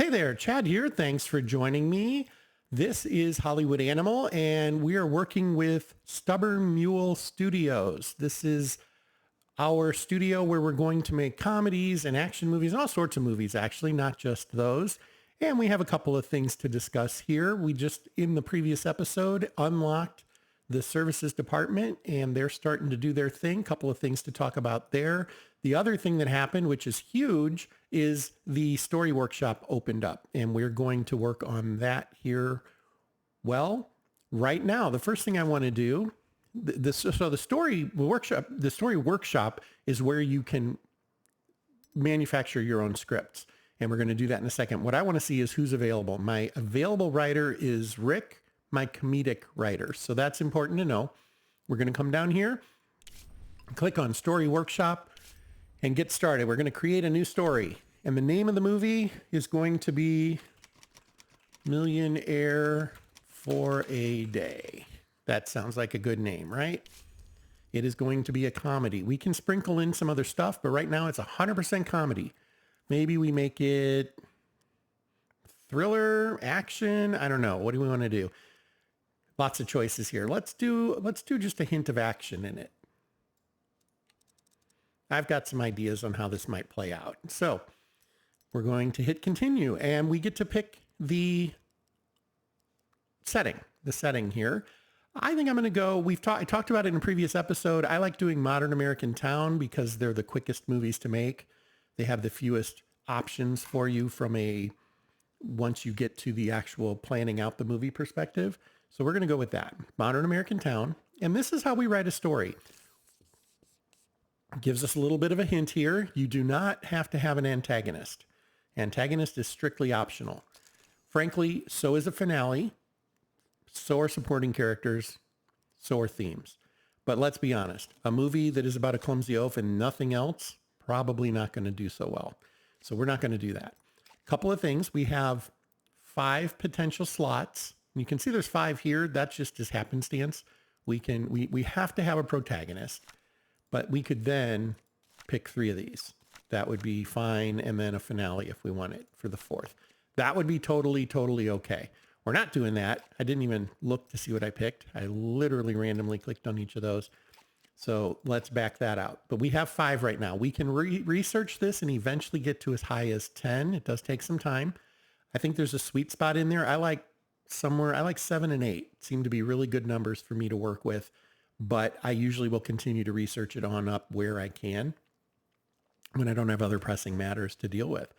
Hey there, Chad here. Thanks for joining me. This is Hollywood Animal, and we are working with Stubborn Mule Studios. This is our studio where we're going to make comedies and action movies and all sorts of movies, actually, not just those. And we have a couple of things to discuss here. We just, in the previous episode, unlocked the services department, and they're starting to do their thing. Couple of things to talk about there. The other thing that happened, which is huge, is the story workshop opened up, and we're going to work on that here. Well, right now, the first thing I want to do, the story workshop is where you can manufacture your own scripts, and we're going to do that in a second. What I want to see is who's available. My available writer is Rick, my comedic writer. So that's important to know. We're going to come down here, click on Story Workshop, and get started. We're going to create a new story. And the name of the movie is going to be Millionaire for a Day. That sounds like a good name, right? It is going to be a comedy. We can sprinkle in some other stuff, but right now it's 100% comedy. Maybe we make it thriller, action. I don't know. What do we want to do? Lots of choices here. Let's do just a hint of action in it. I've got some ideas on how this might play out. So we're going to hit continue, and we get to pick the setting here. I think I'm going to go, I talked about it in a previous episode. I like doing Modern American Town because they're the quickest movies to make. They have the fewest options for you once you get to the actual planning out the movie perspective. So we're going to go with that. Modern American Town. And this is how we write a story. Gives us a little bit of a hint here. You do not have to have an antagonist. Antagonist is strictly optional. Frankly, so is a finale. So are supporting characters. So are themes. But let's be honest. A movie that is about a clumsy oaf and nothing else, probably not going to do so well. So we're not going to do that. Couple of things. We have 5 potential slots. You can see there's 5 here. That's just as happenstance. We have to have a protagonist. But we could then pick 3 of these. That would be fine. And then a finale if we want it for the 4th. That would be totally, totally okay. We're not doing that. I didn't even look to see what I picked. I literally randomly clicked on each of those. So let's back that out. But we have 5 right now. We can research this and eventually get to as high as 10. It does take some time. I think there's a sweet spot in there. I like 7 and 8. Seem to be really good numbers for me to work with. But I usually will continue to research it on up where I can when I don't have other pressing matters to deal with.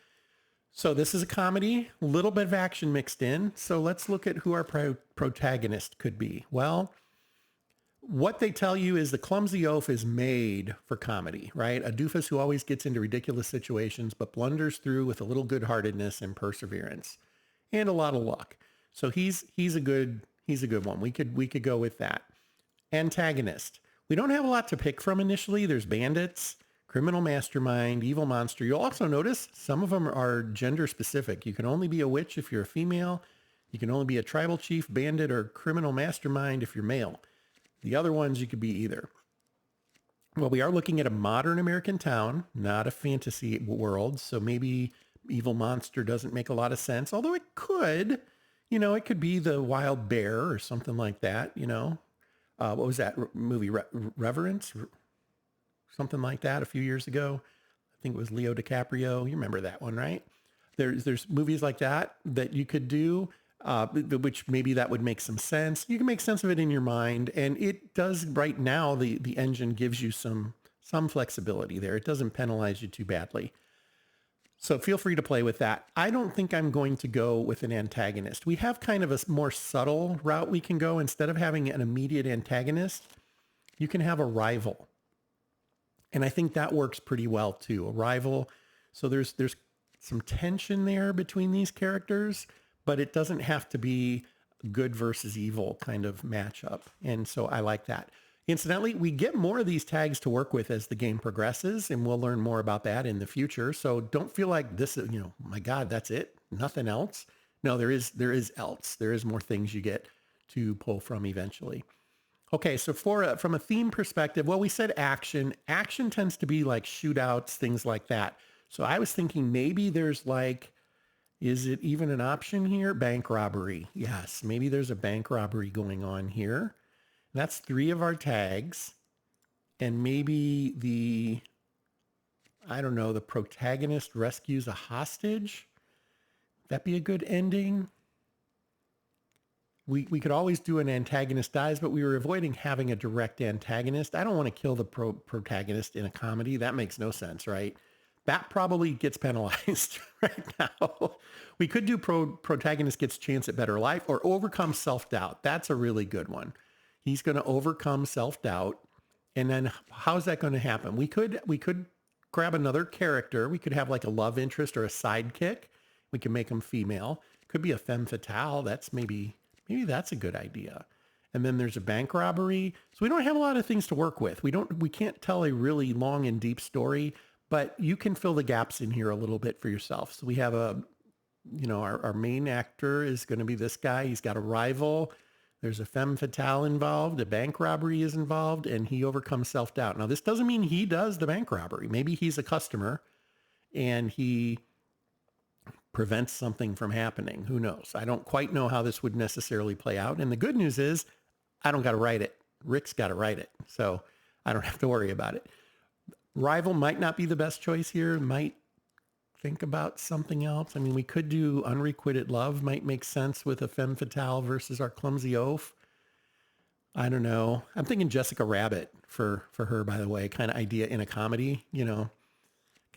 So this is a comedy, a little bit of action mixed in. So let's look at who our protagonist could be. Well, what they tell you is the clumsy oaf is made for comedy, right? A doofus who always gets into ridiculous situations, but blunders through with a little good-heartedness and perseverance and a lot of luck. So he's a good one. We could go with that. Antagonist. We don't have a lot to pick from initially. There's bandits, criminal mastermind, evil monster. You'll also notice some of them are gender specific. You can only be a witch if you're a female. You can only be a tribal chief, bandit, or criminal mastermind if you're male. The other ones you could be either. Well, we are looking at a modern American town, not a fantasy world. So maybe evil monster doesn't make a lot of sense, although it could, it could be the wild bear or something like that, What was that movie? Reverence? Something like that a few years ago. I think it was Leo DiCaprio. You remember that one, right? There's movies like that you could do, which maybe that would make some sense. You can make sense of it in your mind. And it does right now, the engine gives you some flexibility there. It doesn't penalize you too badly. So feel free to play with that. I don't think I'm going to go with an antagonist. We have kind of a more subtle route we can go. Instead of having an immediate antagonist, you can have a rival. And I think that works pretty well too. A rival. So there's some tension there between these characters, but it doesn't have to be good versus evil kind of matchup. And so I like that. Incidentally, we get more of these tags to work with as the game progresses, and we'll learn more about that in the future. So don't feel like this, my God, that's it. Nothing else. No, there is else. There is more things you get to pull from eventually. Okay, so from a theme perspective, well, we said action. Action tends to be like shootouts, things like that. So I was thinking maybe there's like Is it even an option here? Bank robbery. Yes, maybe there's a bank robbery going on here. That's 3 of our tags. And maybe I don't know, the protagonist rescues a hostage. That'd be a good ending. We could always do an antagonist dies, but we were avoiding having a direct antagonist. I don't want to kill the protagonist in a comedy. That makes no sense, right? That probably gets penalized right now. We could do protagonist gets chance at better life or overcome self-doubt. That's a really good one. He's going to overcome self-doubt. And then how's that going to happen? We could grab another character. We could have like a love interest or a sidekick. We can make them female. Could be a femme fatale. That's maybe that's a good idea. And then there's a bank robbery. So we don't have a lot of things to work with. We can't tell a really long and deep story, but you can fill the gaps in here a little bit for yourself. So we have our main actor is going to be this guy. He's got a rival. There's a femme fatale involved. A bank robbery is involved, and he overcomes self-doubt. Now, this doesn't mean he does the bank robbery. Maybe he's a customer and he prevents something from happening. Who knows? I don't quite know how this would necessarily play out. And the good news is I don't got to write it. Rick's got to write it. So I don't have to worry about it. Rival might not be the best choice here. Might think about something else. I mean, we could do unrequited love. Might make sense with a femme fatale versus our clumsy oaf. I don't know. I'm thinking Jessica Rabbit for her, by the way, kind of idea in a comedy, kind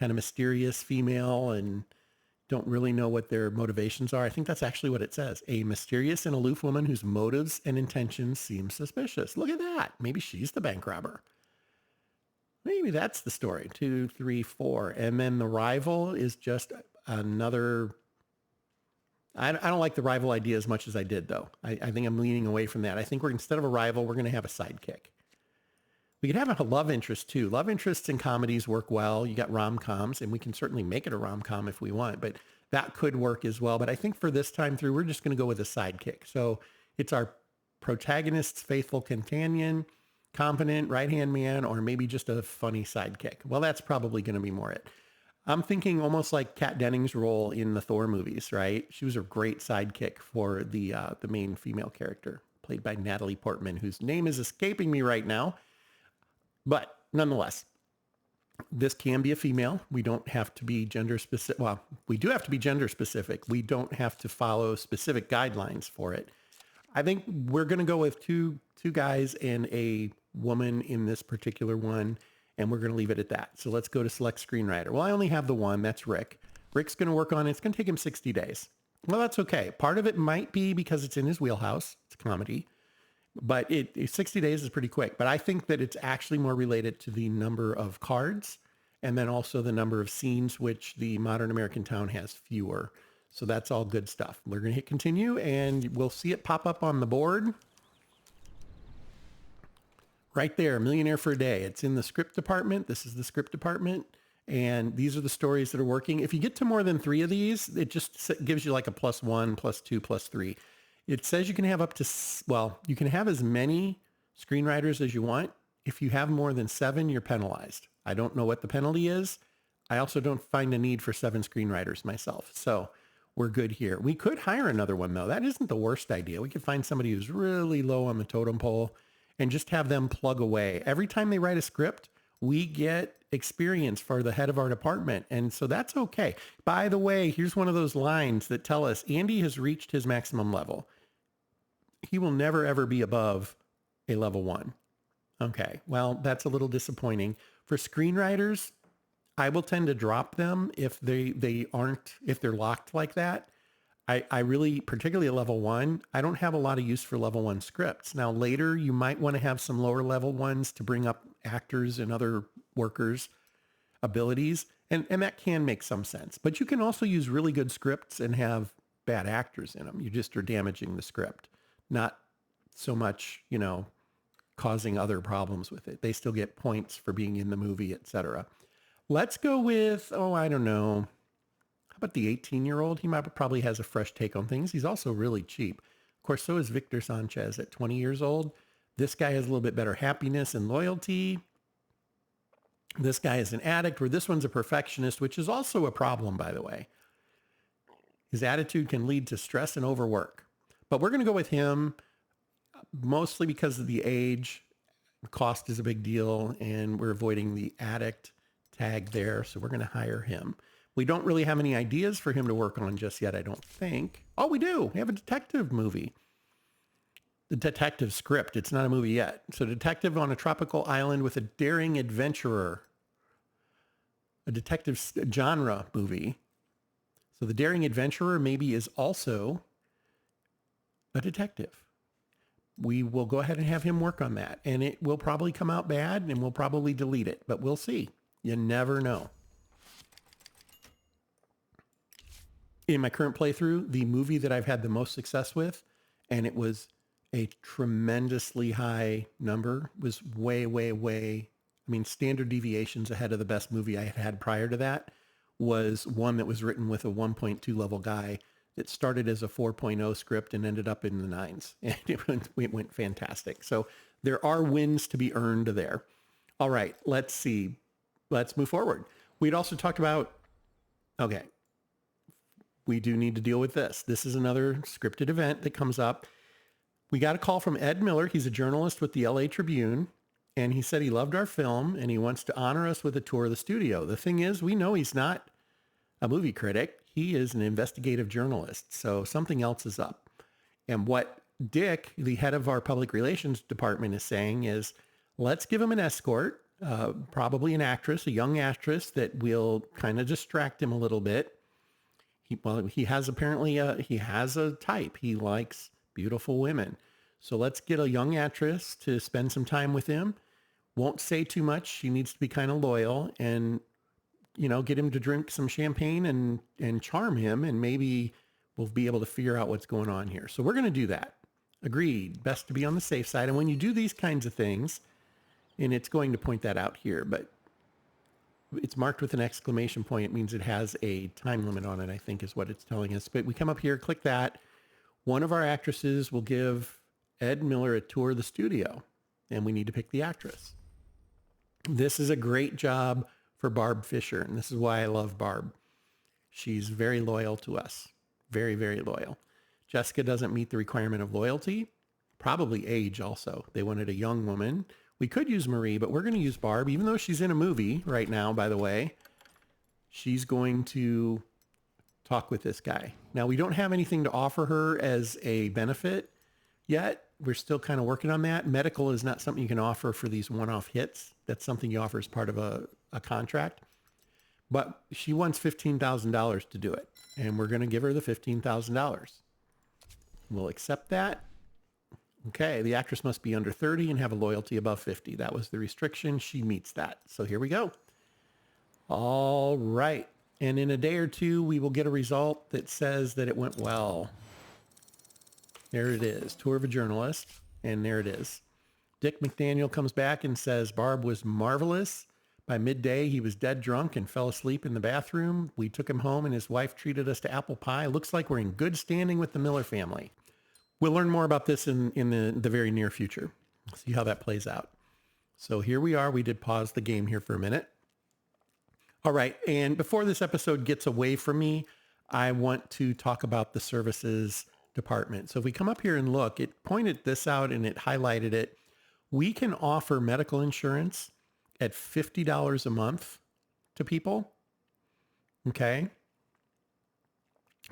of mysterious female and don't really know what their motivations are. I think that's actually what it says. A mysterious and aloof woman whose motives and intentions seem suspicious. Look at that. Maybe she's the bank robber. Maybe that's the story. 2, 3, 4. And then the rival is just another. I don't like the rival idea as much as I did, though. I think I'm leaning away from that. I think instead of a rival, we're going to have a sidekick. We could have a love interest too. Love interests in comedies work well. You got rom-coms, and we can certainly make it a rom-com if we want, but that could work as well. But I think for this time through, we're just going to go with a sidekick. So it's our protagonist's faithful companion, confident right-hand man, or maybe just a funny sidekick. Well, that's probably going to be more it. I'm thinking almost like Kat Dennings' role in the Thor movies, right? She was a great sidekick for the main female character, played by Natalie Portman, whose name is escaping me right now. But nonetheless, this can be a female. We don't have to be gender specific. Well, we do have to be gender specific. We don't have to follow specific guidelines for it. I think we're going to go with two guys and a woman in this particular one, and we're going to leave it at that. So let's go to select screenwriter. Well, I only have the one. That's Rick. Rick's going to work on it. It's going to take him 60 days. Well, that's okay. Part of it might be because it's in his wheelhouse. It's a comedy. But 60 days is pretty quick. But I think that it's actually more related to the number of cards and then also the number of scenes, which the modern American town has fewer. So that's all good stuff. We're going to hit continue and we'll see it pop up on the board. Right there, Millionaire for a Day. It's in the script department. This is the script department. And these are the stories that are working. If you get to more than 3 of these, it just gives you like a +1, +2, +3. It says you can have up to, you can have as many screenwriters as you want. If you have more than 7, you're penalized. I don't know what the penalty is. I also don't find a need for 7 screenwriters myself. So we're good here. We could hire another one, though. That isn't the worst idea. We could find somebody who's really low on the totem pole and just have them plug away. Every time they write a script, we get experience for the head of our department. And so that's okay. By the way, here's one of those lines that tell us Andy has reached his maximum level. He will never, ever be above a level 1. Okay, well, that's a little disappointing. For screenwriters, I will tend to drop them if if they're locked like that. I really, particularly at level 1, I don't have a lot of use for level 1 scripts. Now later, you might want to have some lower level ones to bring up actors and other workers' abilities. And that can make some sense. But you can also use really good scripts and have bad actors in them. You just are damaging the script, not so much, causing other problems with it. They still get points for being in the movie, etc. Let's go with, I don't know. How about the 18-year-old? He probably has a fresh take on things. He's also really cheap. Of course, so is Victor Sanchez at 20 years old. This guy has a little bit better happiness and loyalty. This guy is an addict, where this one's a perfectionist, which is also a problem, by the way. His attitude can lead to stress and overwork. But we're going to go with him mostly because of the age. Cost is a big deal, and we're avoiding the addict tag there. So we're going to hire him. We don't really have any ideas for him to work on just yet, I don't think. Oh, we do. We have a detective movie. The detective script. It's not a movie yet. So detective on a tropical island with a daring adventurer. A detective genre movie. So the daring adventurer maybe is also a detective. We will go ahead and have him work on that. And it will probably come out bad and we'll probably delete it. But we'll see. You never know. In my current playthrough, the movie that I've had the most success with, and it was a tremendously high number, was way, standard deviations ahead of the best movie I had had prior to that, was one that was written with a 1.2 level guy that started as a 4.0 script and ended up in the nines. And it went fantastic. So there are wins to be earned there. All right, let's see. Let's move forward. We'd also talked about, okay, we do need to deal with this. This is another scripted event that comes up. We got a call from Ed Miller. He's a journalist with the LA Tribune. And he said he loved our film and he wants to honor us with a tour of the studio. The thing is, we know he's not a movie critic. He is an investigative journalist. So something else is up. And what Dick, the head of our public relations department, is saying is, let's give him an escort, probably an actress, a young actress that will kind of distract him a little bit. He has apparently he has a type. He likes beautiful women. So let's get a young actress to spend some time with him. Won't say too much. She needs to be kind of loyal and, get him to drink some champagne and charm him. And maybe we'll be able to figure out what's going on here. So we're going to do that. Agreed. Best to be on the safe side. And when you do these kinds of things, and it's going to point that out here, but it's marked with an exclamation point. It means it has a time limit on it, I think is what it's telling us. But we come up here, click that. One of our actresses will give Ed Miller a tour of the studio, and we need to pick the actress. This is a great job for Barb Fisher, and this is why I love Barb. She's very loyal to us. Very, very loyal. Jessica doesn't meet the requirement of loyalty. Probably age also. They wanted a young woman. We could use Marie, but we're going to use Barb, even though she's in a movie right now, by the way. She's going to talk with this guy. Now, we don't have anything to offer her as a benefit yet. We're still kind of working on that. Medical is not something you can offer for these one-off hits. That's something you offer as part of a contract. But she wants $15,000 to do it. And we're going to give her the $15,000. We'll accept that. Okay, the actress must be under 30 and have a loyalty above 50. That was the restriction. She meets that. So here we go. All right. And in a day or two, we will get a result that says that it went well. There it is. Tour of a journalist. And there it is. Dick McDaniel comes back and says, Barb was marvelous. By midday, he was dead drunk and fell asleep in the bathroom. We took him home and his wife treated us to apple pie. Looks like we're in good standing with the Miller family. We'll learn more about this in the very near future. See how that plays out. So here we are. We did pause the game here for a minute. All right. And before this episode gets away from me, I want to talk about the services department. So if we come up here and look, it pointed this out and it highlighted it. We can offer medical insurance at $50 a month to people. Okay.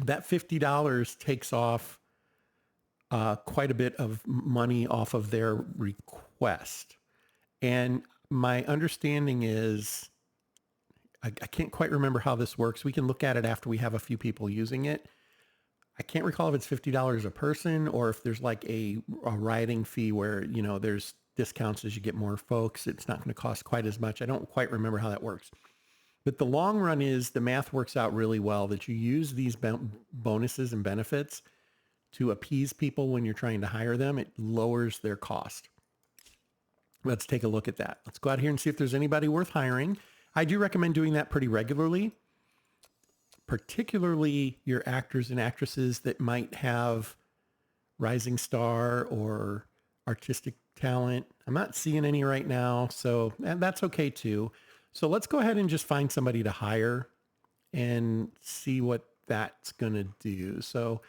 That $50 takes off quite a bit of money off of their request. And my understanding is, I can't quite remember how this works. We can look at it after we have a few people using it. I can't recall if it's $50 a person or if there's like a riding fee where, there's discounts as you get more folks. It's not going to cost quite as much. I don't quite remember how that works. But the long run is the math works out really well that you use these bonuses and benefits to appease people when you're trying to hire them. It lowers their cost. Let's take a look at that. Let's go out here and see if there's anybody worth hiring. I do recommend doing that pretty regularly, particularly your actors and actresses that might have rising star or artistic talent. I'm not seeing any right now, so that's okay too. So let's go ahead and just find somebody to hire and see what that's going to do. So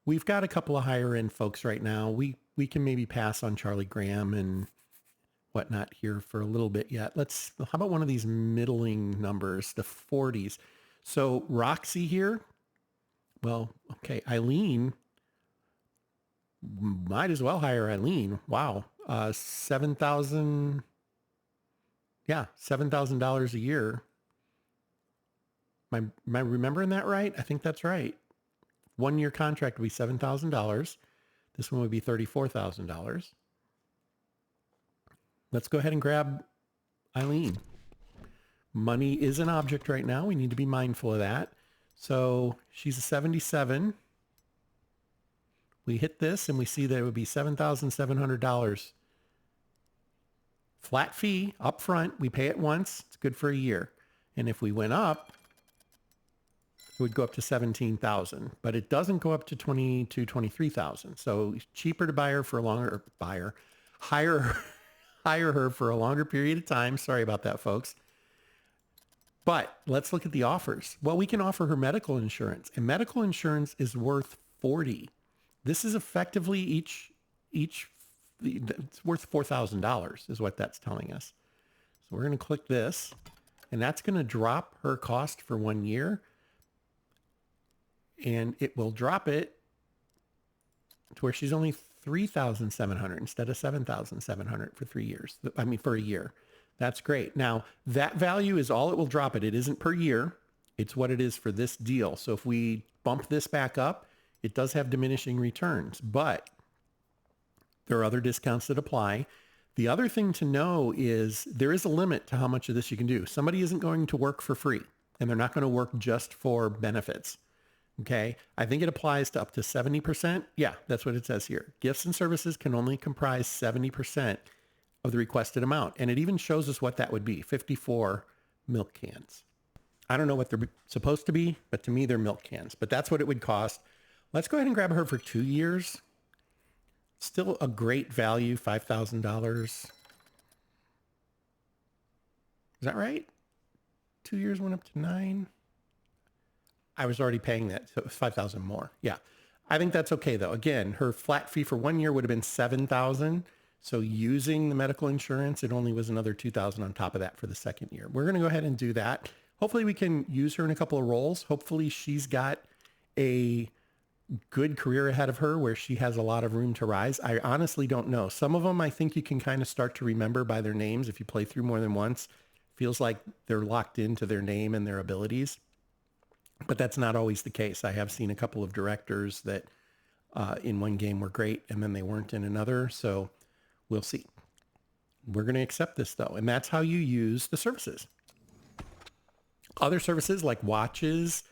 we've got a couple of higher end folks right now. We can maybe pass on Charlie Graham and whatnot here for a little bit yet. How about one of these middling numbers, the 40s? So Roxy here. Well, okay. Eileen, might as well hire Eileen. Wow. $7,000. Yeah. $7,000 a year. Am I remembering that right? I think that's right. 1 year contract would be $7,000. This one would be $34,000. Let's go ahead and grab Eileen. Money is an object right now. We need to be mindful of that. So she's a 77. We hit this and we see that it would be $7,700. Flat fee up front. We pay it once. It's good for a year. And if we went up, it would go up to 17,000, but it doesn't go up to 23,000. So cheaper to hire her for a longer period of time. Sorry about that, folks. But let's look at the offers. Well, we can offer her medical insurance, and medical insurance is worth 40. This is effectively it's worth $4,000 is what that's telling us. So we're going to click this, and that's going to drop her cost for 1 year. And it will drop it to where she's only $3,700 instead of $7,700 for 3 years. For a year. That's great. Now, that value is all it will drop it. It isn't per year. It's what it is for this deal. So if we bump this back up, it does have diminishing returns, but there are other discounts that apply. The other thing to know is there is a limit to how much of this you can do. Somebody isn't going to work for free, and they're not going to work just for benefits. Okay. I think it applies to up to 70%. Yeah, that's what it says here. Gifts and services can only comprise 70% of the requested amount. And it even shows us what that would be, 54 milk cans. I don't know what they're supposed to be, but to me, they're milk cans. But that's what it would cost. Let's go ahead and grab her for 2 years. Still a great value, $5,000. Is that right? 2 years went up to 9. I was already paying that, so it was 5,000 more. Yeah. I think that's okay though. Again, her flat fee for 1 year would have been 7,000. So using the medical insurance, it only was another 2,000 on top of that for the second year. We're going to go ahead and do that. Hopefully we can use her in a couple of roles. Hopefully she's got a good career ahead of her where she has a lot of room to rise. I honestly don't know. Some of them I think you can kind of start to remember by their names if you play through more than once. Feels like they're locked into their name and their abilities. But that's not always the case. I have seen a couple of directors that in one game were great and then they weren't in another. So we'll see. We're going to accept this though. And that's how you use the services. Other services like watches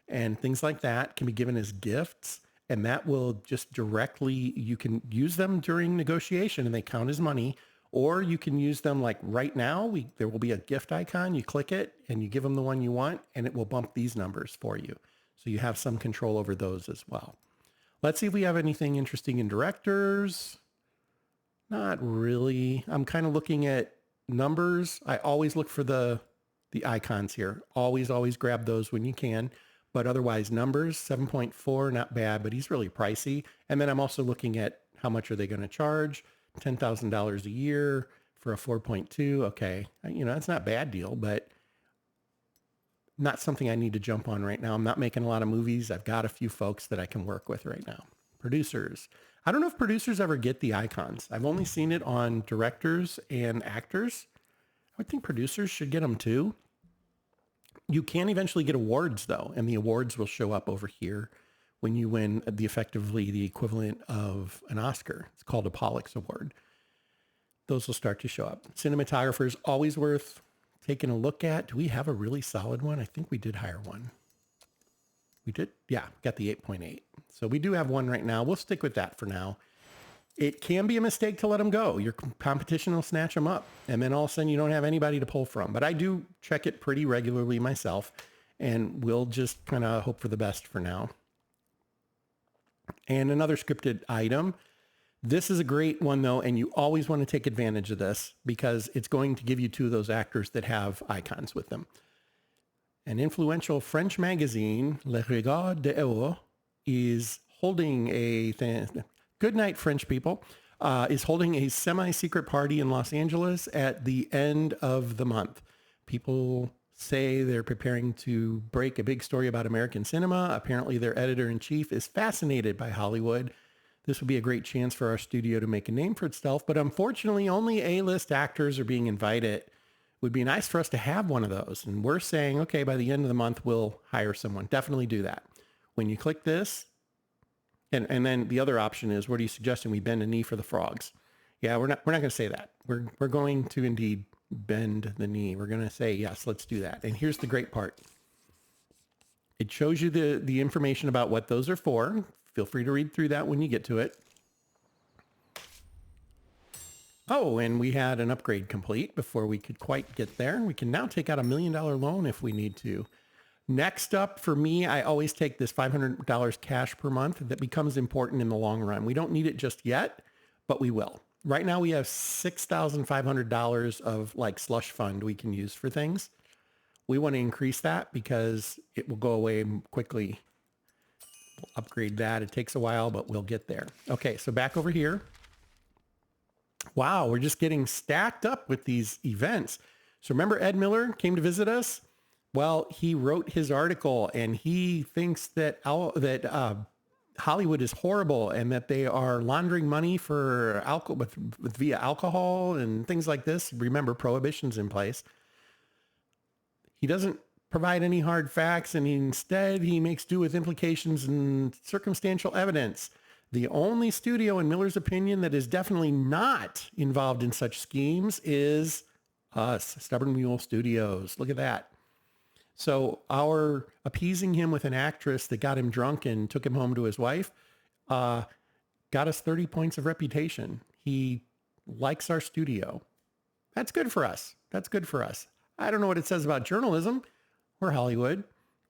and things like that can be given as gifts. And that will just directly, you can use them during negotiation and they count as money. Or you can use them like right now, there will be a gift icon. You click it and you give them the one you want and it will bump these numbers for you. So you have some control over those as well. Let's see if we have anything interesting in directors. Not really. I'm kind of looking at numbers. I always look for the icons here. Always grab those when you can. But otherwise numbers, 7.4, not bad, but he's really pricey. And then I'm also looking at how much are they going to charge? $10,000 a year for a 4.2. Okay. That's not a bad deal, but not something I need to jump on right now. I'm not making a lot of movies. I've got a few folks that I can work with right now. Producers. I don't know if producers ever get the icons. I've only seen it on directors and actors. I would think producers should get them too. You can eventually get awards though, and the awards will show up over here when you win effectively the equivalent of an Oscar. It's called a Pollux Award. Those will start to show up. Cinematographers, always worth taking a look at. Do we have a really solid one? I think we did hire one. We did? Yeah, got the 8.8. So we do have one right now. We'll stick with that for now. It can be a mistake to let them go. Your competition will snatch them up. And then all of a sudden you don't have anybody to pull from. But I do check it pretty regularly myself. And we'll just kind of hope for the best for now. And another scripted item. This is a great one though, and you always want to take advantage of this because it's going to give you two of those actors that have icons with them. An influential French magazine, Le Regard d'Or, is holding good night, French people, is holding a semi-secret party in Los Angeles at the end of the month. People say they're preparing to break a big story about American cinema. Apparently their editor-in-chief is fascinated by Hollywood. This would be a great chance for our studio to make a name for itself, but unfortunately only A-list actors are being invited. Would be nice for us to have one of those. And we're saying, okay, by the end of the month, we'll hire someone. Definitely do that. When you click this, and then the other option is, what are you suggesting we bend a knee for the frogs? Yeah, we're not going to say that. We're going to indeed bend the knee. We're going to say, yes, let's do that. And here's the great part. It shows you the information about what those are for. Feel free to read through that when you get to it. Oh, and we had an upgrade complete before we could quite get there. We can now take out $1 million loan if we need to. Next up for me, I always take this $500 cash per month. That becomes important in the long run. We don't need it just yet, but we will. Right now we have $6,500 of like slush fund we can use for things. We want to increase that because it will go away quickly. We'll upgrade that. It takes a while, but we'll get there. Okay, so back over here. Wow, we're just getting stacked up with these events. So remember Ed Miller came to visit us? Well, he wrote his article and he thinks that Hollywood is horrible and that they are laundering money for alcohol via alcohol and things like this. Remember, prohibition's in place. He doesn't provide any hard facts, and instead he makes do with implications and circumstantial evidence. The only studio, in Miller's opinion, that is definitely not involved in such schemes is us, Stubborn Mule Studios. Look at that. So our appeasing him with an actress that got him drunk and took him home to his wife got us 30 points of reputation. He likes our studio. That's good for us. That's good for us. I don't know what it says about journalism or Hollywood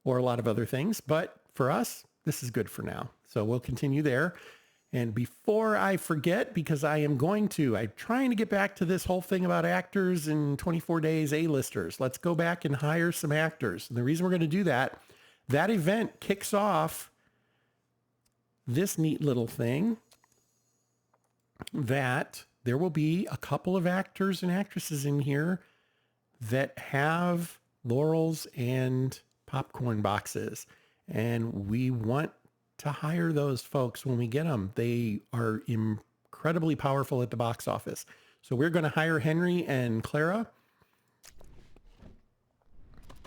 or a lot of other things, but for us, this is good for now. So we'll continue there. And before I forget, because I'm trying to get back to this whole thing about actors in 24 days, A-listers. Let's go back and hire some actors. And the reason we're going to do that event kicks off this neat little thing that there will be a couple of actors and actresses in here that have laurels and popcorn boxes. And we want to hire those folks when we get them. They are incredibly powerful at the box office. So we're going to hire Henry and Clara.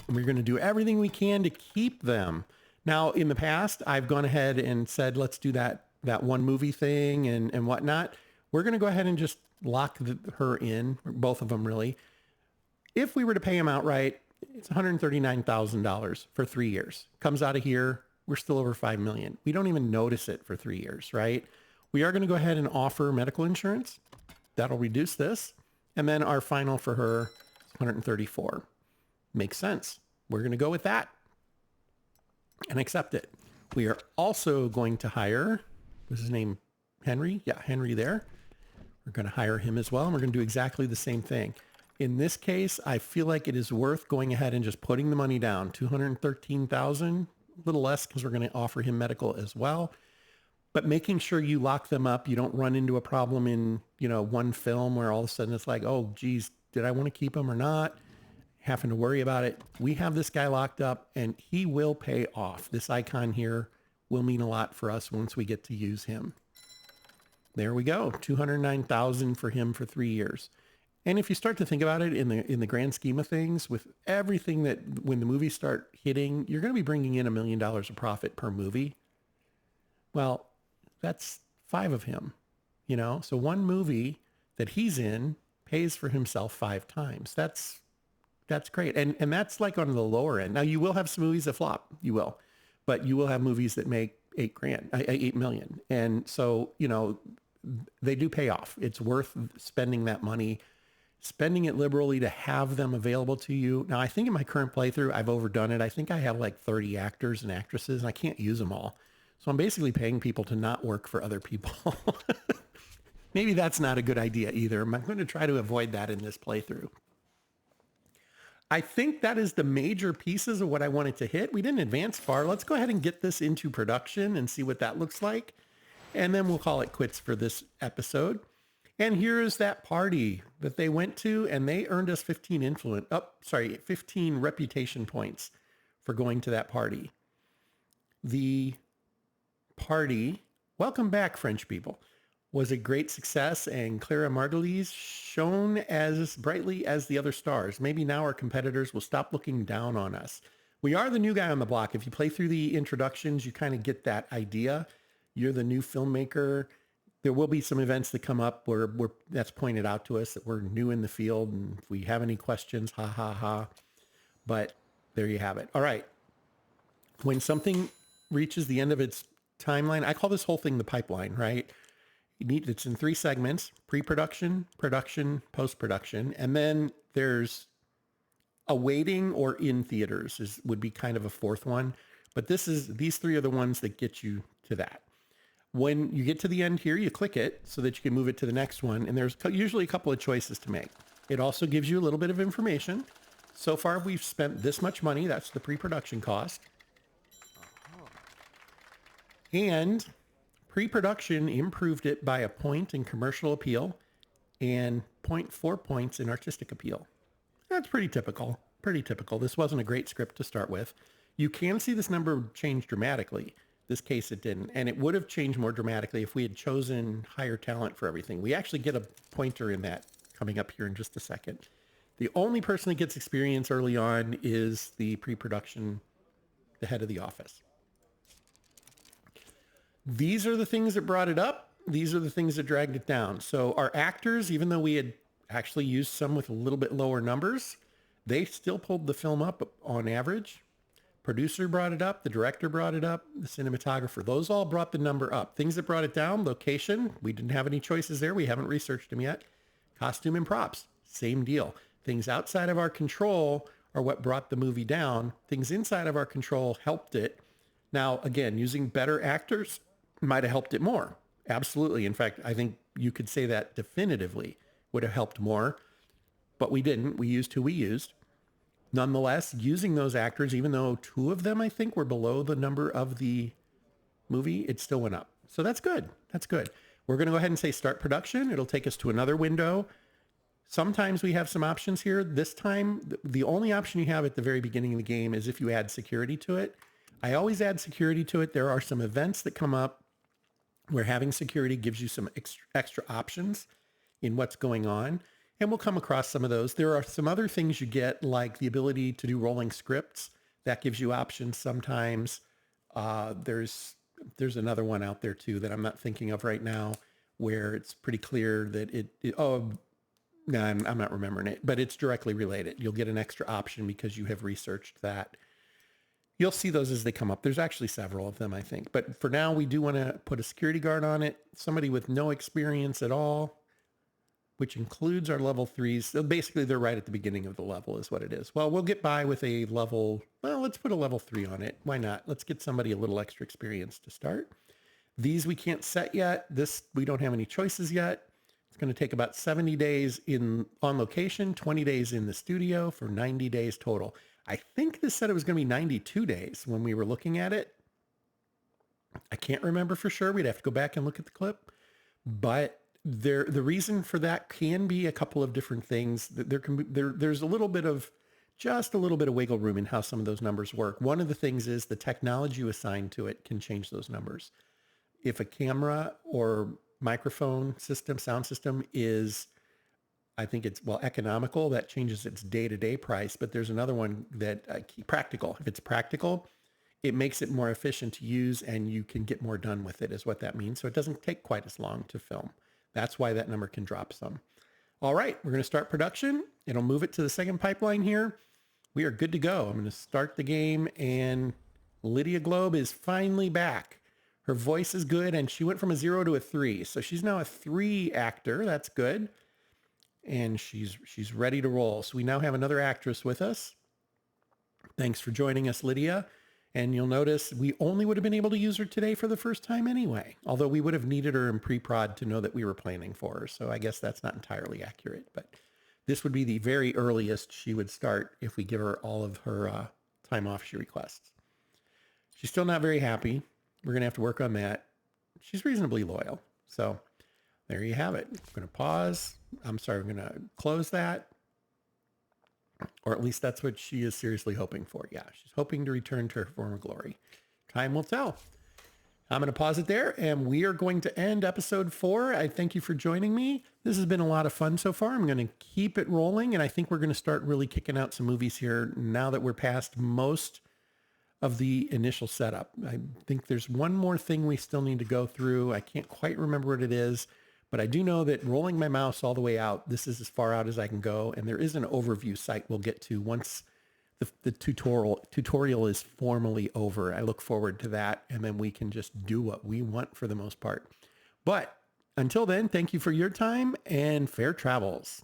And we're going to do everything we can to keep them. Now, in the past, I've gone ahead and said, let's do that one movie thing and whatnot. We're going to go ahead and just lock her in, both of them really. If we were to pay them outright, it's $139,000 for 3 years. Comes out of here, we're still over $5 million. We don't even notice it for 3 years, right? We are going to go ahead and offer medical insurance. That'll reduce this. And then our final for her is 134. Makes sense. We're going to go with that and accept it. We are also going to hire, what's his name? Henry? Yeah, Henry there. We're going to hire him as well. And we're going to do exactly the same thing. In this case, I feel like it is worth going ahead and just putting the money down. $213,000, a little less because we're going to offer him medical as well. But making sure you lock them up, you don't run into a problem in, one film where all of a sudden it's like, oh, geez, did I want to keep him or not? Having to worry about it. We have this guy locked up and he will pay off. This icon here will mean a lot for us once we get to use him. There we go. $209,000 for him for 3 years. And if you start to think about it in the grand scheme of things, with everything that when the movies start hitting, you're going to be bringing in $1 million of profit per movie. Well, that's 5 of him, So one movie that he's in pays for himself 5 times. That's great. And that's like on the lower end. Now you will have some movies that flop. You will, but you will have movies that make $8 million. And so, they do pay off. It's worth spending that money, spending it liberally to have them available to you. Now, I think in my current playthrough, I've overdone it. I think I have like 30 actors and actresses and I can't use them all. So I'm basically paying people to not work for other people. Maybe that's not a good idea either. I'm going to try to avoid that in this playthrough. I think that is the major pieces of what I wanted to hit. We didn't advance far. Let's go ahead and get this into production and see what that looks like. And then we'll call it quits for this episode. And here is that party that they went to, and they earned us 15 reputation points for going to that party. The party, welcome back, French people, was a great success, and Clara Margulies shone as brightly as the other stars. Maybe now our competitors will stop looking down on us. We are the new guy on the block. If you play through the introductions, you kind of get that idea. You're the new filmmaker. There will be some events that come up where that's pointed out to us that we're new in the field, and if we have any questions, ha ha ha. But there you have it. All right. When something reaches the end of its timeline, I call this whole thing the pipeline, right? It's in 3 segments: pre-production, production, post-production, and then there's awaiting or in theaters would be kind of a 4th one. But these 3 are the ones that get you to that. When you get to the end here, you click it so that you can move it to the next one. And there's usually a couple of choices to make. It also gives you a little bit of information. So far, we've spent this much money. That's the pre-production cost. And pre-production improved it by a point in commercial appeal and 0.4 points in artistic appeal. That's pretty typical. Pretty typical. This wasn't a great script to start with. You can see this number change dramatically. This case, it didn't. And it would have changed more dramatically if we had chosen higher talent for everything. We actually get a pointer in that coming up here in just a second. The only person that gets experience early on is the pre-production, the head of the office. These are the things that brought it up. These are the things that dragged it down. So our actors, even though we had actually used some with a little bit lower numbers, they still pulled the film up on average. Producer brought it up. The director brought it up. The cinematographer. Those all brought the number up. Things that brought it down: location. We didn't have any choices there. We haven't researched them yet. Costume and props. Same deal. Things outside of our control are what brought the movie down. Things inside of our control helped it. Now, again, using better actors might have helped it more. Absolutely. In fact, I think you could say that definitively would have helped more, but we didn't. We used who we used. Nonetheless, using those actors, even though 2 of them, I think, were below the number of the movie, it still went up. So that's good. That's good. We're going to go ahead and say start production. It'll take us to another window. Sometimes we have some options here. This time, the only option you have at the very beginning of the game is if you add security to it. I always add security to it. There are some events that come up where having security gives you some extra options in what's going on. And we'll come across some of those. There are some other things you get, like the ability to do rolling scripts. That gives you options sometimes. There's another one out there too that I'm not thinking of right now, where it's pretty clear that no, I'm not remembering it, but it's directly related. You'll get an extra option because you have researched that. You'll see those as they come up. There's actually several of them, I think. But for now, we do want to put a security guard on it. Somebody with no experience at all, which includes our level 3s. So basically, they're right at the beginning of the level is what it is. Well, we'll get by with a level, let's put a level 3 on it. Why not? Let's get somebody a little extra experience to start. These we can't set yet. This, we don't have any choices yet. It's going to take about 70 days on location, 20 days in the studio for 90 days total. I think this said it was going to be 92 days when we were looking at it. I can't remember for sure. We'd have to go back and look at the clip. But the reason for that can be a couple of different things. There's just a little bit of wiggle room in how some of those numbers work. One of the things is the technology you assign to it can change those numbers. If a camera or microphone system, sound system is, I think it's, economical, that changes its day-to-day price. But there's another one that practical. If it's practical, it makes it more efficient to use and you can get more done with it is what that means. So it doesn't take quite as long to film. That's why that number can drop some. All right, we're going to start production. It'll move it to the second pipeline here. We are good to go. I'm going to start the game, and Lydia Globe is finally back. Her voice is good, and she went from a 0 to a 3. So she's now a 3 actor. That's good. And she's ready to roll. So we now have another actress with us. Thanks for joining us, Lydia. And you'll notice we only would have been able to use her today for the first time anyway, although we would have needed her in pre-prod to know that we were planning for her. So I guess that's not entirely accurate, but this would be the very earliest she would start if we give her all of her time off she requests. She's still not very happy. We're going to have to work on that. She's reasonably loyal. So there you have it. I'm going to pause. I'm going to close that. Or at least that's what she is seriously hoping for. Yeah, she's hoping to return to her former glory. Time will tell. I'm going to pause it there, and we are going to end episode 4. I thank you for joining me. This has been a lot of fun so far. I'm going to keep it rolling, and I think we're going to start really kicking out some movies here now that we're past most of the initial setup. I think there's one more thing we still need to go through. I can't quite remember what it is, but I do know that rolling my mouse all the way out, this is as far out as I can go, and there is an overview site we'll get to once the tutorial is formally over. I look forward to that, and then we can just do what we want for the most part. But until then, thank you for your time and fair travels.